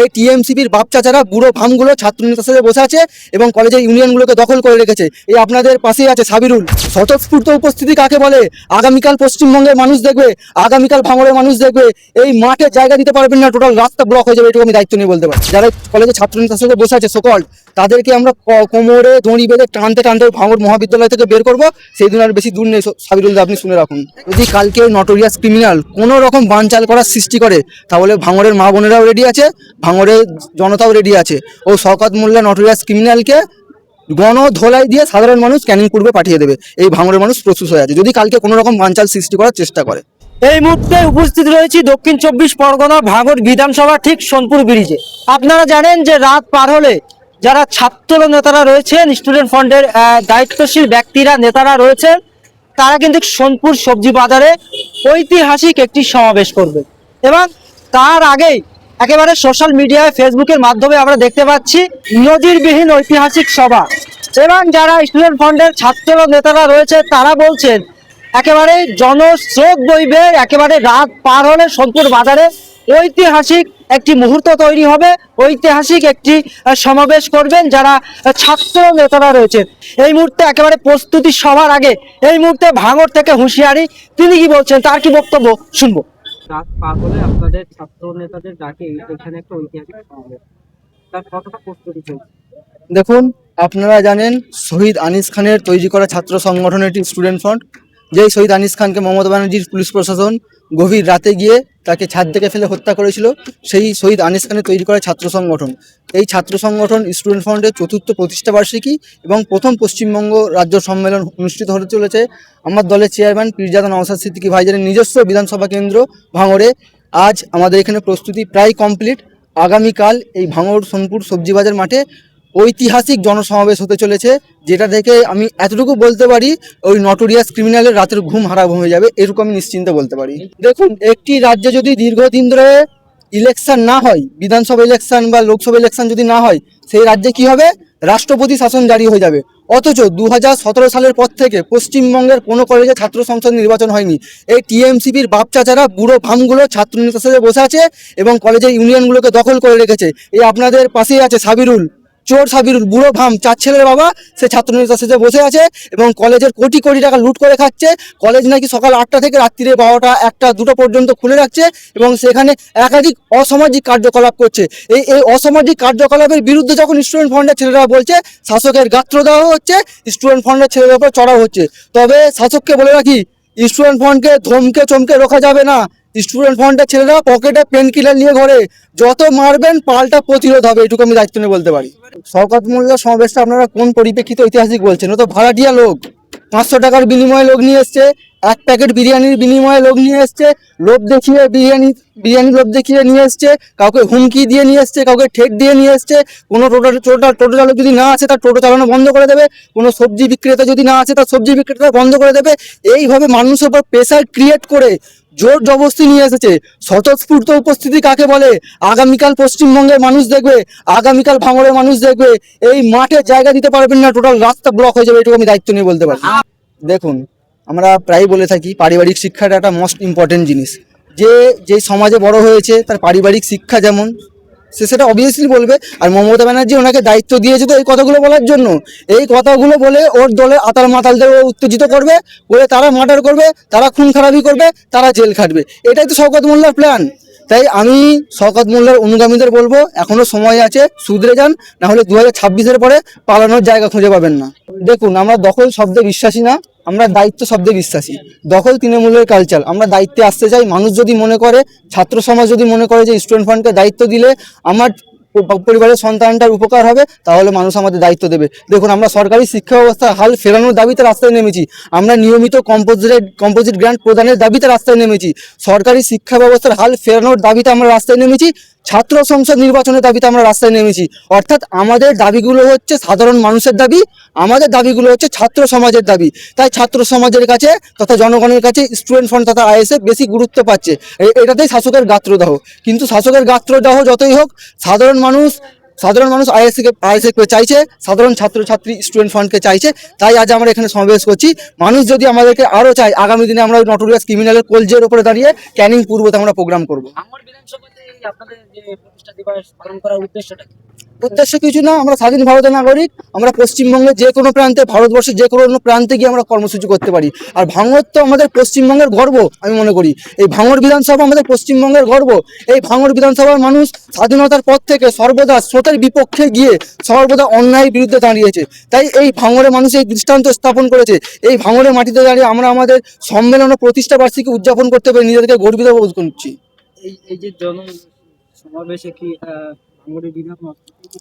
এই টিএমসিপির বাপ চাচারা বুড়ো ভামগুলো ছাত্র নেতার সাথে বসে আছে এবং কলেজের ইউনিয়নগুলোকে দখল করে রেখেছে। এই আপনাদের পাশেই আছে সাবিরুল। স্বতঃস্ফূর্ত উপস্থিতি কাকে বলে? আগামীকাল পশ্চিমবঙ্গের মানুষ দেখবে, আগামীকাল ভাঙড়ের মানুষ দেখবে। এই মাঠে জায়গা দিতে পারবেন না, টোটাল রাস্তা ব্লক হয়ে যাবে, এটুকু আমি দায়িত্ব নিয়ে বলতে পারি। যারা কলেজের ছাত্র নেতার সাথে বসে আছে সকল, তাদেরকে আমরা কোমরে দড়ি বেঁধে টানতে টানতে ভাঙড় মহাবিদ্যালয় থেকে বের করবো। সেই দিন আর বেশি দূর নেই সাবিরুল, আপনি শুনে রাখুন। যদি কালকে নটোরিয়াস ক্রিমিনাল কোনো রকম বানচাল করার সৃষ্টি করে, তাহলে ভাঙড়ের মা বোনেরাও রেডি আছে, ভাঙড়ের জনতাও রেডি আছে। ও শওকত মোল্লা নটোরিয়াস ক্রিমিনালকে গণধোলাই দিয়ে সাধারণ মানুষ ক্যানিং পূর্বে পাঠিয়ে দেবে। এই ভাঙড়ের মানুষ প্রস্তুত হয়ে আছে যদি কালকে কোনো রকম বানচাল সৃষ্টি করার চেষ্টা করে। এই মুহূর্তে উপস্থিত রয়েছি দক্ষিণ 24 পরগনা ভাঙড় বিধানসভা ঠিক সোনপুর ব্রিজে। আপনারা জানেন যে রাত পার হলে যারা ছাত্র নেতারা রয়েছেন, স্টুডেন্ট ফ্রন্টের দায়িত্বশীল ব্যক্তিরা নেতারা রয়েছেন, তারা কিন্তু সোনপুর সবজি বাজারে ঐতিহাসিক একটি সমাবেশ করবে। এবং তার আগেই একেবারে সোশ্যাল মিডিয়ায় ফেসবুকের মাধ্যমে আমরা দেখতে পাচ্ছি নজিরবিহীন ঐতিহাসিক সভা। এবং যারা স্টুডেন্ট ফ্রন্টের ছাত্র নেতারা রয়েছে তারা বলছেন একেবারে জনস্রোত বইবে, একেবারে রাত পার হলে সোনপুর বাজারে ঐতিহাসিক একটি মুহূর্ত তৈরি হবে, ঐতিহাসিক একটি সমাবেশ করবেন যারা ছাত্র নেতারা রয়েছেন। এই মুহূর্তে একেবারে প্রস্তুতি সবার আগে এই মুহূর্তে ভাঙড় থেকে হুঁশিয়ারি, তিনি কি বলছেন তার কি বক্তব্য শুনবো। রাত পার হলে আপনাদের ছাত্র নেতাদের ডাকে এখানে একটা ঐতিহাসিক সমাবেশ, তার কতটা প্রস্তুতি চলছে? দেখুন, আপনারা জানেন শহীদ আনিস খানের তৈরি করা ছাত্র সংগঠন একটি স্টুডেন্ট ফ্রন্ট। যেই শহীদ আনিস খানকে মমতা ব্যানার্জির পুলিশ প্রশাসন গভীর রাতে গিয়ে তাকে ছাদ থেকে ফেলে হত্যা করেছিল, সেই শহীদ আনিস খানের তৈরি করা ছাত্র সংগঠন। এই ছাত্র সংগঠন স্টুডেন্ট ফ্রন্টের চতুর্থ প্রতিষ্ঠাবার্ষিকী এবং প্রথম পশ্চিমবঙ্গ রাজ্য সম্মেলন অনুষ্ঠিত হতে চলেছে আমার দলের চেয়ারম্যান পীরজাদা নওশাদ সিদ্দিকী ভাইজানের নিজস্ব বিধানসভা কেন্দ্র ভাঙড়ে। আজ আমাদের এখানে প্রস্তুতি প্রায় কমপ্লিট। আগামীকাল এই ভাঙড় সোনপুর সবজি বাজার মাঠে ঐতিহাসিক জনসমাবেশ হতে চলেছে, যেটা দেখে আমি এতটুকু বলতে পারি ওই নটোরিয়াস ক্রিমিনালের রাতের ঘুম হারাম হয়ে যাবে, এরকম আমি নিশ্চিন্তে বলতে পারি। দেখুন, একটি রাজ্যে যদি দীর্ঘদিন ধরে ইলেকশন না হয়, বিধানসভা ইলেকশন বা লোকসভা ইলেকশন যদি না হয়, সেই রাজ্যে কি হবে? রাষ্ট্রপতি শাসন জারি হয়ে যাবে। অথচ 2017 সালের পর থেকে পশ্চিমবঙ্গের কোনো কলেজে ছাত্র সংসদ নির্বাচন হয়নি। এই টিএমসিপির বাপ চাচারা বুড়ো ভামগুলো ছাত্র নেতার সাথে বসে আছে এবং কলেজের ইউনিয়নগুলোকে দখল করে রেখেছে। এই আপনাদের পাশেই আছে সাবিরুল, চোর সাবিরুল, বুড়ো ভাম, 4 ছেলের বাবা। সে ছাত্র নেতার সাথে বসে আছে এবং কলেজের কোটি কোটি টাকা লুট করে খাচ্ছে। কলেজ নাকি সকাল 8টা থেকে রাত্রিরে 12টা, 1টা, 2টা পর্যন্ত খুলে রাখছে এবং সেখানে একাধিক অসামাজিক কার্যকলাপ করছে। এই অসামাজিক কার্যকলাপের বিরুদ্ধে যখন স্টুডেন্ট ফ্রন্টের ছেলেরা বলছে, শাসকের গাত্র দেওয়া হচ্ছে, স্টুডেন্ট ফ্রন্টের ছেলেদের উপর চড়া হচ্ছে। তবে শাসককে বলে রাখি, স্টুডেন্ট ফ্রন্টকে ধমকে চমকে রোখা যাবে না। স্টুডেন্ট ফ্রন্টের ছেলেরা পকেটে পেন কিলার নিয়ে ঘরে, যত মারবেন পাল্টা প্রতিরোধ হবে, এটুকু আমি দায়িত্ব নিয়ে বলতে পারি। শওকত মোল্লা সমাবেশটা আপনারা কোন পরিপ্রেক্ষিতে ঐতিহাসিক বলছেন? ও তো ভাড়াটিয়া লোক, 500 টাকার বিনিময়ে লোক নিয়ে এসছে, 1 প্যাকেট বিরিয়ানির বিনিময়ে লোক নিয়ে এসছে, লোভ দেখিয়ে বিরিয়ানি লোভ দেখিয়ে নিয়ে এসছে, কাউকে হুমকি দিয়ে নিয়ে এসছে, কাউকে ঠেক দিয়ে নিয়ে এসছে। কোনো টোটো চালক যদি না আসে তার টোটো চালানো বন্ধ করে দেবে, কোনো সবজি বিক্রেতা যদি না আসে তার সবজি বিক্রেতা বন্ধ করে দেবে। এইভাবে মানুষের উপর প্রেশার ক্রিয়েট করে জোর জবরদস্তি নিয়ে এসেছে। স্বতঃস্ফূর্ত উপস্থিতি কাকে বলে? আগামীকাল পশ্চিমবঙ্গের মানুষ দেখবে, আগামীকাল ভাঙড়ের মানুষ দেখবে। এই মাঠে জায়গা দিতে পারবেন না, টোটাল রাস্তা ব্লক হয়ে যাবে, এটুকু আমি দায়িত্ব নিয়ে বলতে পারি। দেখুন, আমরা প্রায় বলে থাকি পারিবারিক শিক্ষাটা একটা মোস্ট ইম্পর্টেন্ট জিনিস। যে সমাজে বড় হয়েছে তার পারিবারিক শিক্ষা যেমন, সে সেটা অবভিয়াসলি বলবে। আর মমতা ব্যানার্জি ওনাকে দায়িত্ব দিয়েছে তো এই কথাগুলো বলার জন্য। এই কথাগুলো বলে ওর দলের আতাল মাতালদের উত্তেজিত করবে, বলে তারা মার্ডার করবে, তারা খুন খারাপি করবে, তারা জেল খাটবে। এটাই তো শওকত মোল্লার প্ল্যান। তাই আমি শওকত মোল্লার অনুগামীদের বলবো, এখনো সময় আছে, শুধরে যান, না হলে 2026-এর পরে পালানোর জায়গা খুঁজে পাবেন না। দেখুন, আমরা দখল শব্দে বিশ্বাসী না, আমরা দায়িত্ব শব্দে বিশ্বাসী। দখল তৃণমূলের কালচার, আমরা দায়িত্বে আসতে চাই। মানুষ যদি মনে করে, ছাত্র সমাজ যদি মনে করে যে স্টুডেন্ট ফান্ডকে দায়িত্ব দিলে আমার পরিবারের সন্তানটার উপকার হবে, তাহলে মানুষ আমাদের দায়িত্ব দেবে। দেখুন, আমরা সরকারি শিক্ষা ব্যবস্থার হাল ফেরানোর দাবিতে রাস্তায় নেমেছি, আমরা নিয়মিত কম্পোজিট গ্র্যান্ট প্রদানের দাবিতে রাস্তায় নেমেছি, সরকারি শিক্ষা ব্যবস্থার হাল ফেরানোর দাবিতে আমরা রাস্তায় নেমেছি, ছাত্র সংসদ নির্বাচনের দাবিতে আমরা রাস্তায় নেমেছি। অর্থাৎ আমাদের দাবিগুলো হচ্ছে সাধারণ মানুষের দাবি, আমাদের দাবিগুলো হচ্ছে ছাত্র সমাজের দাবি। তাই ছাত্র সমাজের কাছে তথা জনগণের কাছে স্টুডেন্ট ফ্রন্ট তথা আইএসএফ বেশি গুরুত্ব পাচ্ছে। এটাতেই শাসকের গাত্রদাহ। কিন্তু শাসকের গাত্রদাহ যতই হোক, সাধারণ মানুষ আইএসএফকে চাইছে, সাধারণ ছাত্রছাত্রী স্টুডেন্ট ফ্রন্টকে চাইছে। তাই আজ আমরা এখানে সমাবেশ করছি। মানুষ যদি আমাদেরকে আরও চায়, আগামী দিনে আমরা নটোরিয়াস ক্রিমিনালের কলজের উপরে দাঁড়িয়ে ক্যানিং পূর্বতে আমরা প্রোগ্রাম করবো। ভাঙড় বিধানসভাতে আপনাদের যে প্রতিষ্ঠা দিবস পালন করার উদ্দেশ্যটা কি? উদ্দেশ্য কিছু না, আমরা স্বাধীন ভারতের নাগরিক, আমরা পশ্চিমবঙ্গের যে কোনো প্রান্তে, ভারতবর্ষের যে কোনো প্রান্তে গিয়ে আমরা কর্মসূচি করতে পারি। আর ভাঙড় তো আমাদের পশ্চিমবঙ্গের গর্ব, আমি মনে করি এই ভাঙড় বিধানসভা আমাদের পশ্চিমবঙ্গের গর্ব। এই ভাঙড় বিধানসভার মানুষ স্বাধীনতার পর থেকে সর্বদা স্রোতের বিপক্ষে গিয়ে সর্বদা অন্যায়ের বিরুদ্ধে দাঁড়িয়েছে। তাই এই ভাঙড়ে মানুষ এই দৃষ্টান্ত স্থাপন করেছে। এই ভাঙড়ের মাটিতে দাঁড়িয়ে আমরা আমাদের সম্মেলন ও প্রতিষ্ঠা বার্ষিকী উদযাপন করতে পেরে নিজেদেরকে গর্বিত বোধ করছি। এই যে সমাবেশে কি ভাঙড়ের বিধায়ক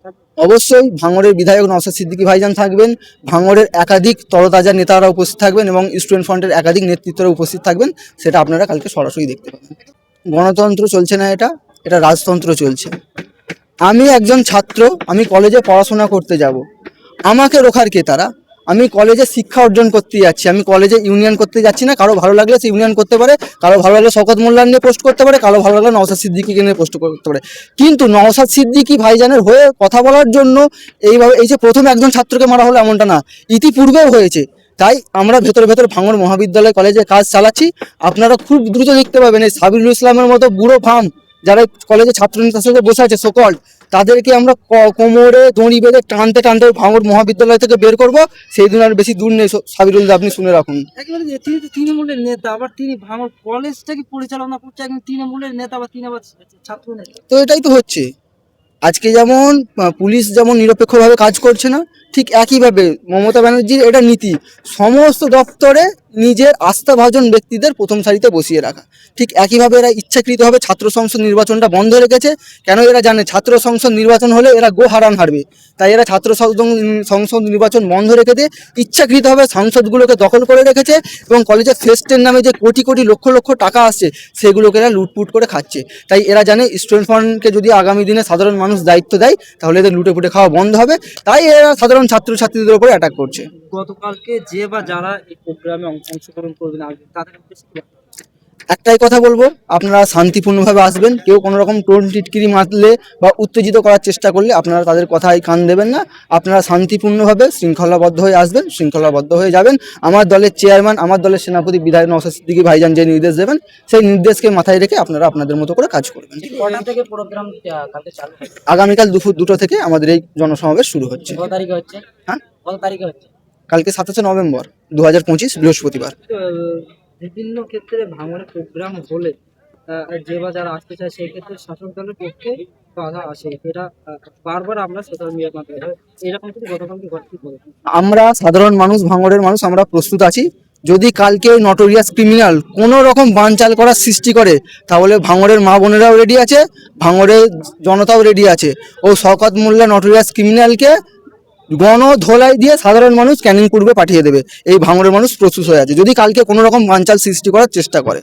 থাকবে? অবশ্যই ভাঙড়ের বিধায়ক নওশাদ সিদ্দিকী ভাইজান থাকবেন, ভাঙড়ের একাধিক তরতাজা নেতারা উপস্থিত থাকবেন এবং স্টুডেন্ট ফ্রন্টের একাধিক নেতৃত্বরা উপস্থিত থাকবেন। সেটা আপনারা কালকে সরাসরি দেখতে পাবেন। গণতন্ত্র চলছে না, এটা রাজতন্ত্র চলছে। আমি একজন ছাত্র, আমি কলেজে পড়াশোনা করতে যাব, আমাকে রোখার কে তারা? আমি কলেজে শিক্ষা অর্জন করতে যাচ্ছি, আমি কলেজে ইউনিয়ন করতে যাচ্ছি না। কারো ভালো লাগলে সে ইউনিয়ন করতে পারে, কারো ভালো লাগলে শওকত মোল্লা নিয়ে পোস্ট করতে পারে, কারো ভালো লাগলে নওশাদ সিদ্দিকীকে নিয়ে পোস্ট করতে পারে। কিন্তু নওশাদ সিদ্দিকী ভাইজানের হয়ে কথা বলার জন্য এইভাবে এই যে প্রথম একজন ছাত্রকে মারা হলো এমনটা না, ইতিপূর্বেও হয়েছে। তাই আমরা ভেতরে ভাঙড় মহাবিদ্যালয় কলেজে কাজ চালাচ্ছি। আপনারা খুব দ্রুত দেখতে পাবেন এই সাবিরুল ইসলামের মতো বুড়ো ফার্ম যারা কলেজে ছাত্র নেতার সাথে বসে আছে সকল, তাদেরকে আমরা কোমরে দড়ি বেঁধে টানতে টানতে ভাঙড় মহাবিদ্যালয় থেকে বের করব। সেই দিন আর বেশি দূর নেই সাবিরুল দা, আপনি শুনে রাখুন। একেবারে যে তিনি তো তৃণমূলের নেতা, আবার তিনি ভাঙড় কলেজটাকে পরিচালনা করছে একজন তৃণমূলের নেতা, বা তিনি আবার ছাত্র নেতা। তো এটাই তো হচ্ছে, আজকে যেমন পুলিশ যেমন নিরপেক্ষভাবে কাজ করছে না, ঠিক একইভাবে মমতা ব্যানার্জির এটা নীতি, সমস্ত দপ্তরে নিজের আস্থাভাজন ব্যক্তিদের প্রথম সারিতে বসিয়ে রাখা। ঠিক একইভাবে এরা ইচ্ছাকৃতভাবে ছাত্র সংসদ নির্বাচনটা বন্ধ রেখেছে। কেন? এরা জানে ছাত্র সংসদ নির্বাচন হলে এরা হারান হারবে। তাই এরা ছাত্র সংসদ নির্বাচন বন্ধ রেখে দিয়ে ইচ্ছাকৃতভাবে সাংসদগুলোকে দখল করে রেখেছে এবং কলেজের ফেস্টের নামে যে কোটি কোটি লক্ষ লক্ষ টাকা আসছে সেগুলোকে এরা লুটপুট করে খাচ্ছে। তাই এরা জানে স্টুডেন্ট ফ্রন্টকে যদি আগামী দিনে সাধারণ মানুষ দায়িত্ব দেয় তাহলে এদের লুটে পুটে খাওয়া বন্ধ হবে। তাই এরা সাধারণ ছাত্রছাত্রীদের উপরে অ্যাটাক করছে। গতকালকে যে বা যারা এই প্রোগ্রামে অংশগ্রহণ করবেন আসবেন তাদের উদ্দেশ্যে কি বক্তব্য? একটাই কথা বলবো, আপনারা শান্তিপূর্ণভাবে আসবেন। কেউ কোনো রকম টোন টিটকিরি মারলে বা উত্তেজিত করার চেষ্টা করলে আপনারা তাদের কথায় কান দেবেন না। আপনারা শান্তিপূর্ণভাবে শৃঙ্খলাবদ্ধ হয়ে আসবেন, শৃঙ্খলাবদ্ধ হয়ে যাবেন। আমার দলের চেয়ারম্যান, আমার দলের সেনাপতি বিধায়ক নওশাদ সিদ্দিকী ভাইজান যে নির্দেশ দেবেন সেই নির্দেশকে মাথায় রেখে আপনারা আপনাদের মতো করে কাজ করবেন। কটা থেকে প্রোগ্রাম কালকে চালু হবে? আগামীকাল দুপুর 2টো থেকে আমাদের এই জনসমাবেশ শুরু হচ্ছে। কত তারিখে হচ্ছে? হ্যাঁ, কত তারিখে হচ্ছে? কালকে 27 নভেম্বর 2025 বৃহস্পতিবার। বিভিন্ন ক্ষেত্রে ভাঙড়ে প্রোগ্রাম হলে যে বা যারা আসতে চায় সেই ক্ষেত্রে শাসক দলের পক্ষে বাধা আসে, এটা বারবার আমরা সোশ্যাল মিডিয়ার মাধ্যমে এরকম কিছু গতকালকে ঘটতে বলে। আমরা সাধারণ মানুষ, ভাঙড়ের মানুষ, আমরা প্রস্তুত আছি। যদি কালকে নটোরিয়াস ক্রিমিনাল কোনো রকম বানচাল করার সৃষ্টি করে তাহলে ভাঙড়ের মা বোনেরাও রেডি আছে, ভাঙড়ের জনতাও রেডি আছে। ও শওকত মোল্লা নটোরিয়াস ক্রিমিনালকে গণধোলাই দিয়ে সাধারণ মানুষ ক্যানিং পূর্বে পাঠিয়ে দেবে। এই ভাঙড়ের মানুষ প্রস্তুত হয়ে আছে যদি কালকে কোনো রকম বানচাল সৃষ্টি করার চেষ্টা করে।